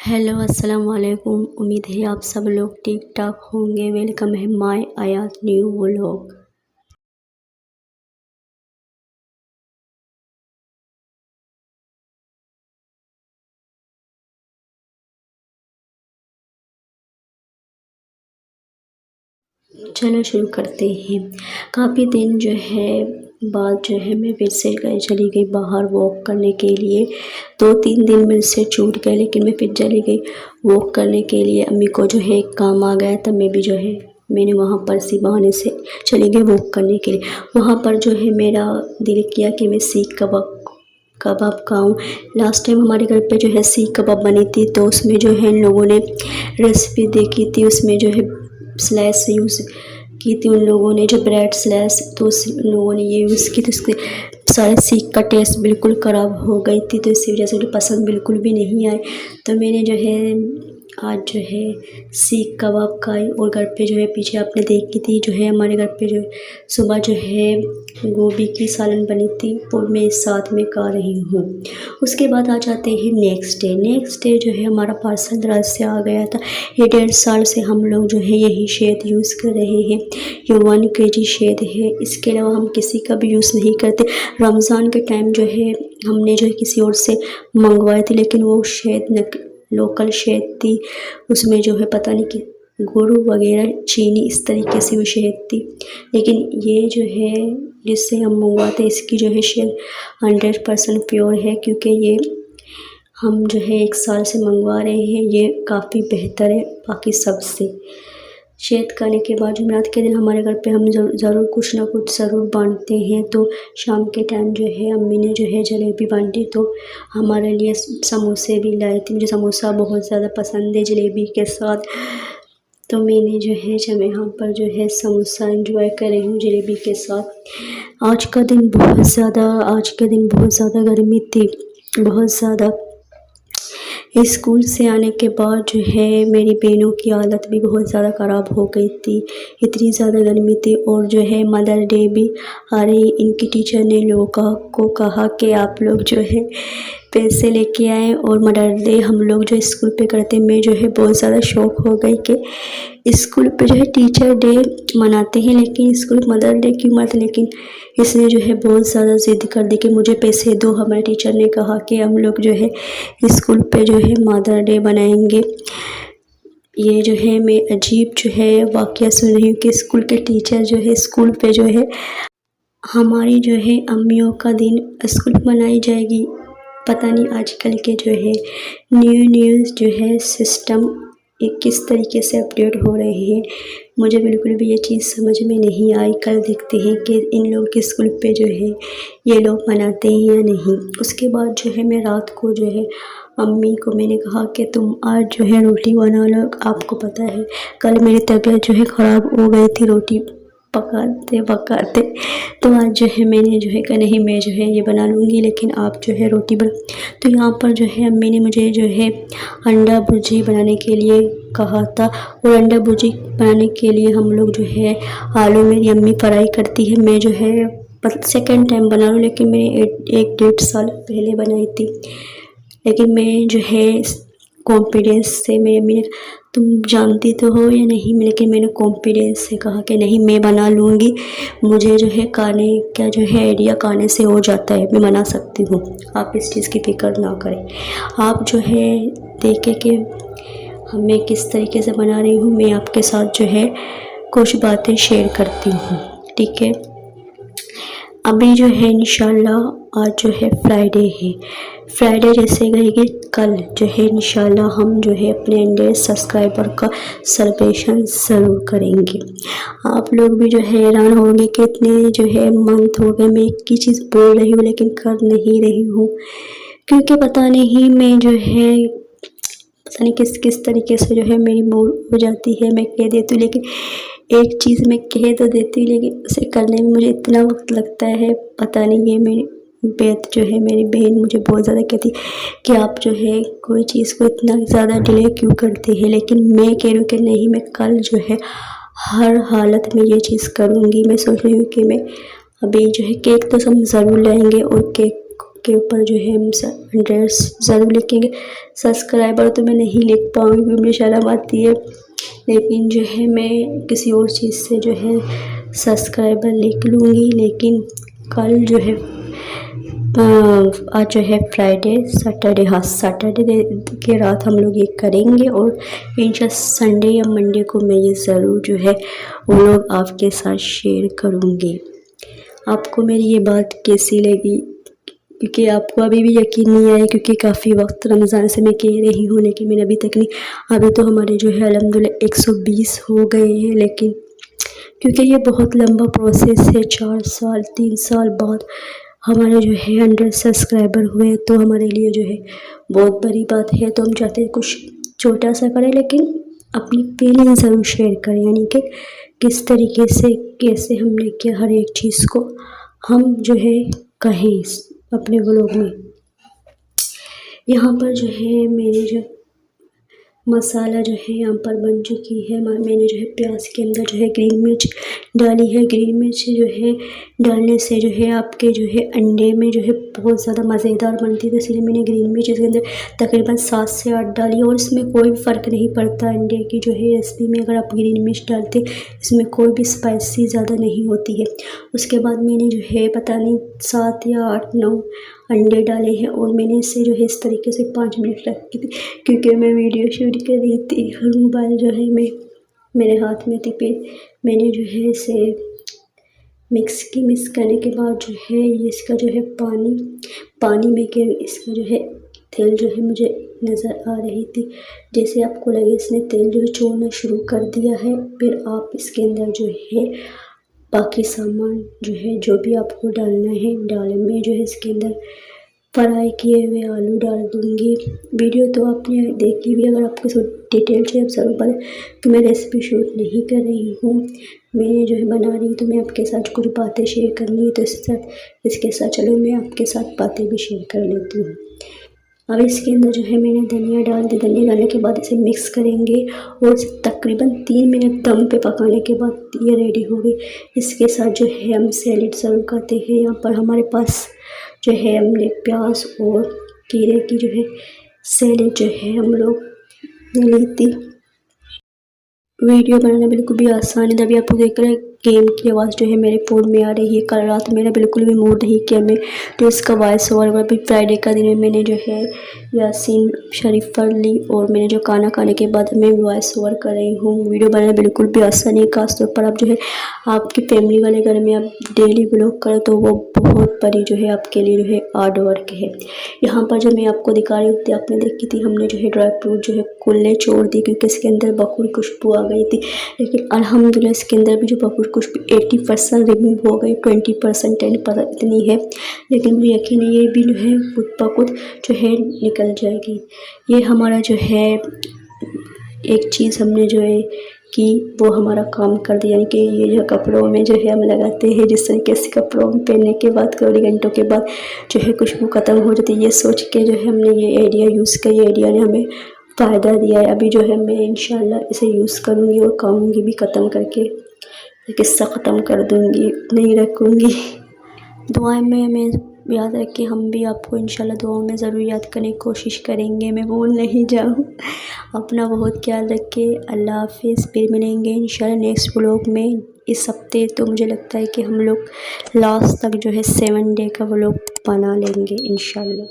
Hello अस्सलाम वालेकुम। उम्मीद है आप सब लोग ठीक ठाक होंगे। वेलकम है माय आयात न्यू व्लॉग। चलो शुरू करते हैं। काफ़ी दिन जो है बाद जो है मैं फिर से चली गई बाहर वॉक करने के लिए। 2-3 दिन मेरे से छूट गए, लेकिन मैं फिर चली गई वॉक करने के लिए। अम्मी को जो है एक काम आ गया, तब मैं भी जो है मैंने वहाँ पर इसी बहाने से चली गई वॉक करने के लिए। वहाँ पर जो है मेरा दिल किया कि मैं सीख कबाब खाऊं। लास्ट टाइम हमारे घर पे जो है सीख कबाब बनी थी, तो उसमें जो है इन लोगों ने रेसिपी देखी थी, उसमें जो है स्लैश यूज़ की थी उन लोगों ने, जो ब्रेड स्लैश, तो उस लोगों ने ये यूज़ की, तो उसके सारे सीख का टेस्ट बिल्कुल ख़राब हो गई थी, तो इसी वजह से मुझे पसंद बिल्कुल भी नहीं आए। तो मैंने जो है आज जो है सीख कबाब खाई। और घर पे जो है पीछे आपने देखी थी, जो है हमारे घर पे जो सुबह जो है गोभी की सालन बनी थी, और मैं साथ में खा रही हूँ। उसके बाद आ जाते हैं नेक्स्ट डे जो है हमारा पार्सल दराज से आ गया था। ये 1.5 साल से हम लोग जो है यही शेद यूज़ कर रहे हैं। ये 1 kg शेद है, इसके अलावा हम किसी का भी यूज़ नहीं करते। रमज़ान के टाइम जो है हमने जो है किसी और से मंगवाए थे, लेकिन वो शेद लोकल शेद थी, उसमें जो है पता नहीं कि गुड़ वगैरह चीनी इस तरीके से वो शहद थी। लेकिन ये जो है जिससे हम मंगवाते हैं, इसकी जो है शेद 100% प्योर है, क्योंकि ये हम जो है 1 साल से मंगवा रहे हैं। ये काफ़ी बेहतर है बाकी सब से। शेद खाने के बाद जुमेरात के दिन हमारे घर पे हम ज़रूर कुछ ना कुछ ज़रूर बांटते हैं। तो शाम के टाइम जो है अम्मी ने जो है जलेबी बांटी, तो हमारे लिए समोसे भी लाई थी। मुझे समोसा बहुत ज़्यादा पसंद है जलेबी के साथ, तो मैंने जो है जब यहाँ पर जो है समोसा एंजॉय कर रही हूँ जलेबी के साथ। आज के दिन बहुत ज़्यादा गर्मी थी, बहुत ज़्यादा। स्कूल से आने के बाद जो है मेरी बहनों की हालत भी बहुत ज़्यादा ख़राब हो गई थी, इतनी ज़्यादा गर्मी थी। और जो है मदर डे भी आ रही, इनकी टीचर ने लोगों को कहा कि आप लोग जो है पैसे लेके आए और मदर डे हम लोग जो स्कूल पे करते। मैं जो है बहुत ज़्यादा शौक हो गई कि स्कूल पे जो है टीचर डे मनाते हैं, लेकिन स्कूल मदर डे क्यों मनाते। लेकिन इसने जो है बहुत ज़्यादा ज़िद कर दी कि मुझे पैसे दो। हमारे टीचर ने कहा कि हम लोग जो है स्कूल पे जो है मदर डे बनाएंगे। ये जो है मैं अजीब जो है वाक़या सुन रही हूँ कि स्कूल के टीचर जो है स्कूल पे जो है हमारी जो है अम्मियों का दिन स्कूल में मनाई जाएगी। पता नहीं आजकल के जो है न्यू जो है सिस्टम किस तरीके से अपडेट हो रहे हैं, मुझे बिल्कुल भी ये चीज़ समझ में नहीं आई। कल देखते हैं कि इन लोग के स्कूल पे जो है ये लोग मनाते हैं या नहीं। उसके बाद जो है मैं रात को जो है अम्मी को मैंने कहा कि तुम आज जो है रोटी बना लो। आपको पता है कल मेरी तबीयत जो है ख़राब हो गई थी रोटी पकाते, तो आज जो है मैंने जो है कहा नहीं मैं जो है ये बना लूँगी, लेकिन आप जो है रोटी बना। तो यहाँ पर जो है अम्मी ने मुझे जो है अंडा भुर्जी बनाने के लिए कहा था। और अंडा भुर्जी बनाने के लिए हम लोग जो है आलू मेरी अम्मी फ्राई करती है, मैं जो है सेकेंड टाइम बना रही हूँ, लेकिन मैंने 1-1.5 साल पहले बनाई थी। लेकिन मैं जो है कॉन्फिडेंस से, मेरी अम्मी ने तुम जानती तो हो या नहीं, लेकिन मैंने कॉन्फिडेंस से कहा कि नहीं मैं बना लूँगी। मुझे जो है खाने का जो है आइडिया खाने से हो जाता है, मैं बना सकती हूँ, आप इस चीज़ की फ़िक्र ना करें। आप जो है देखें कि मैं किस तरीके से बना रही हूँ। मैं आपके साथ जो है कुछ बातें शेयर करती हूँ, ठीक है। अभी जो है इंशाल्लाह आज जो है फ्राइडे है, फ्राइडे जैसे गएगी कल जो है इंशाल्लाह हम जो है अपने 100 सब्सक्राइबर का सेलिब्रेशन ज़रूर करेंगे। आप लोग भी जो है हैरान होंगे कि इतने जो है मंथ हो गए मैं एक ही चीज़ बोल रही हूँ लेकिन कर नहीं रही हूँ, क्योंकि पता नहीं मैं जो है पता नहीं किस तरीके से जो है मेरी मूड हो जाती है। मैं कह देती हूँ, लेकिन एक चीज़ मैं कह तो देती हूँ, लेकिन उसे करने में मुझे इतना वक्त लगता है, पता नहीं। ये मेरी बेत जो है मेरी बहन मुझे बहुत ज़्यादा कहती कि आप जो है कोई चीज़ को इतना ज़्यादा डिले क्यों करते हैं, लेकिन मैं कह रही हूँ कि नहीं मैं कल जो है हर हालत में ये चीज़ करूँगी। मैं सोच रही हूँ कि मैं अभी जो है केक तो सब ज़रूर लाएंगे, और केक के ऊपर जो है हम 100 ज़रूर लिखेंगे। सब्सक्राइबर तो मैं नहीं लिख पाऊँगी क्योंकि मुझे शर्म आती है, लेकिन जो है मैं किसी और चीज़ से जो है सब्सक्राइबर लिख लूँगी। लेकिन कल जो है आज जो है फ्राइडे सैटरडे, हाँ सैटरडे के रात हम लोग ये करेंगे और इंशाल्लाह संडे या मंडे को मैं ये ज़रूर जो है वो लोग आपके साथ शेयर करूँगी। आपको मेरी ये बात कैसी लगी? क्योंकि आपको अभी भी यकीन नहीं आया, क्योंकि काफ़ी वक्त रमज़ान से मैं कह रही हूँ लेकिन मैंने अभी तक नहीं। अभी तो हमारे जो है अल्हम्दुलिल्लाह 120 हो गए हैं, लेकिन क्योंकि ये बहुत लंबा प्रोसेस है, 4 साल 3 साल बाद हमारे जो है 100 सब्सक्राइबर हुए, तो हमारे लिए जो है बहुत बड़ी बात है। तो हम चाहते हैं कुछ छोटा सा करें, लेकिन अपनी फीलिंग ज़रूर शेयर करें, यानी कि किस तरीके से कैसे हमने किया, हर एक चीज़ को हम जो है कहें अपने व्लॉग में। यहाँ पर जो है मेरे जो मसाला जो है यहाँ पर बन चुकी है। मैंने जो है प्याज के अंदर जो है ग्रीन मिर्च डाली है। ग्रीन मिर्च जो है डालने से जो है आपके जो है अंडे में जो है बहुत ज़्यादा मज़ेदार बनती है, तो इसलिए मैंने ग्रीन मिर्च इसके अंदर तकरीबन 7 से 8 डाली है। और इसमें कोई भी फ़र्क नहीं पड़ता अंडे की जो है रेसिपी में, अगर आप ग्रीन मिर्च डालते इसमें कोई भी स्पाइसी ज़्यादा नहीं होती है। उसके बाद मैंने जो है पता नहीं 7 या 8-9 अंडे डाले हैं और मैंने इसे जो है इस तरीके से 5 मिनट रखी थी, क्योंकि मैं वीडियो शूट कर रही थी और मोबाइल जो है मेरे हाथ में थी। फिर मैंने जो है इसे मिक्स करने के बाद जो है ये इसका जो है पानी में के इसका जो है तेल जो है मुझे नज़र आ रही थी। जैसे आपको लगे इसने तेल जो है छोड़ना शुरू कर दिया है, फिर आप इसके अंदर जो है बाकी सामान जो है जो भी आपको डालना है मैं जो है इसके अंदर फ्राई किए हुए आलू डाल दूँगी। वीडियो तो आपने देखी हुई, अगर आपको डिटेल चाहिए आप ज़रूर बताएं कि मैं रेसिपी शूट नहीं कर रही हूँ, मैंने जो है बना रही हूँ, तो मैं आपके साथ कुछ बातें शेयर करनी है, तो इसके साथ चलो मैं आपके साथ बातें भी शेयर कर लेती हूँ। अब इसके अंदर जो है मैंने धनिया डाल दी। धनिया डालने के बाद इसे मिक्स करेंगे और इसे तकरीबन 3 मिनट दम पे पकाने के बाद ये रेडी हो गई। इसके साथ जो है हम सैलेड सर्व करते हैं। यहाँ पर हमारे पास जो है हमने प्याज और खीरे की जो है सैलेड जो है हम लोग ने ली थी। वीडियो बनाना बिल्कुल भी आसान है। अभी आपको देख रहे हैं गेम की आवाज़ जो है मेरे फ़ोन में आ रही है। कल रात मेरा बिल्कुल भी मूड नहीं किया मैं, तो इसका वॉइस ओवर अभी फ्राइडे का दिन में मैंने जो है यासीन शरीफ पढ़ ली और मैंने जो खाना खाने के बाद मैं वॉइस ओवर कर रही हूँ। वीडियो बनाना बिल्कुल भी आसान है, खासतौर पर आप जो है आपकी फैमिली वाले घर में आप डेली व्लॉग करें तो वो बहुत बड़ी जो है आपके लिए जो है हार्ड वर्क है। यहाँ पर जो मैं आपको दिखा रही थी आपने देखी थी, हमने जो है ड्राई फ्रूट जो है कुल्ले छोड़ दी क्योंकि इसके अंदर बकुर खुशबू आ गई थी, लेकिन अल्हम्दुलिल्लाह इसके अंदर भी जो बकुर खुशबू 80% रिमूव हो गई, 20% 10% इतनी है, लेकिन मुझे यकीन है ये भी जो है खुद ब खुद जो है निकल जाएगी। ये हमारा जो है एक चीज़ हमने जो है कि वो हमारा काम कर दिया, यानी कि ये जो कपड़ों में जो है हम लगाते हैं, जिस तरीके से कपड़ों में पहनने के बाद थोड़ी घंटों के बाद जो है खुशबू ख़त्म हो जाती है। ये सोच के जो है हमने ये आइडिया यूज़ किया, ये आइडिया ने हमें फ़ायदा दिया है। अभी जो है मैं इंशाल्लाह इसे यूज़ करूँगी और खाऊँगी भी, ख़त्म करके किस्सा ख़त्म कर दूँगी, नहीं रखूँगी। दुआ में हमें याद रखें, हम भी आपको इंशाल्लाह दुआओं में ज़रूर याद करने की कोशिश करेंगे, मैं भूल नहीं जाऊँ। अपना बहुत ख्याल रखें। अल्लाह हाफ़िज़। फिर मिलेंगे इंशाल्लाह नेक्स्ट व्लॉग में। इस हफ्ते तो मुझे लगता है कि हम लोग लास्ट तक जो है 7 डे का व्लॉग बना लेंगे इंशाल्लाह।